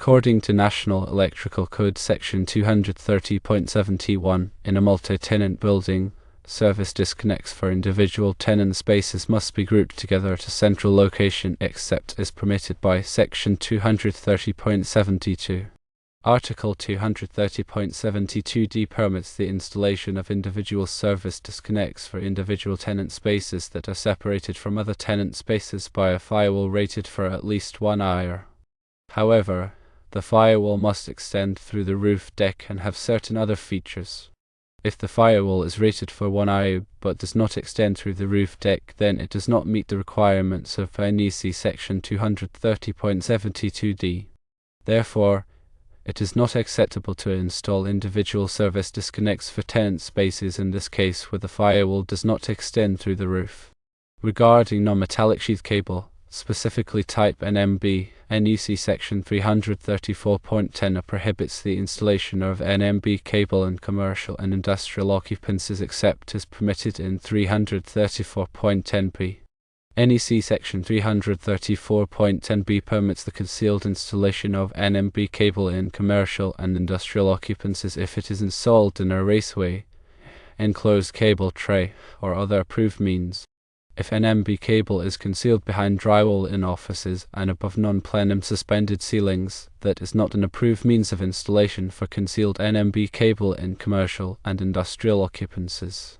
According to National Electrical Code Section 230.71, in a multi-tenant building, service disconnects for individual tenant spaces must be grouped together at a central location except as permitted by Section 230.72. Article 230.72d permits the installation of individual service disconnects for individual tenant spaces that are separated from other tenant spaces by a firewall rated for at least 1 IR. However, the firewall must extend through the roof deck and have certain other features. If the firewall is rated for 1 IU but does not extend through the roof deck, then it does not meet the requirements of NEC Section 230.72d. Therefore, it is not acceptable to install individual service disconnects for tenant spaces in this case where the firewall does not extend through the roof. Regarding non-metallic sheath cable, specifically type NMB, NEC Section 334.10 prohibits the installation of NMB cable in commercial and industrial occupancies except as permitted in 334.10b. NEC Section 334.10b permits the concealed installation of NMB cable in commercial and industrial occupancies if it is installed in a raceway, enclosed cable tray, or other approved means. If NMB cable is concealed behind drywall in offices and above non-plenum suspended ceilings, that is not an approved means of installation for concealed NMB cable in commercial and industrial occupancies.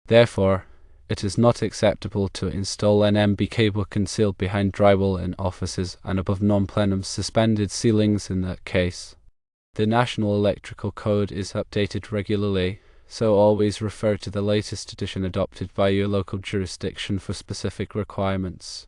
Therefore, it is not acceptable to install NMB cable concealed behind drywall in offices and above non-plenum suspended ceilings in that case. The National Electrical Code is updated regularly, so always refer to the latest edition adopted by your local jurisdiction for specific requirements.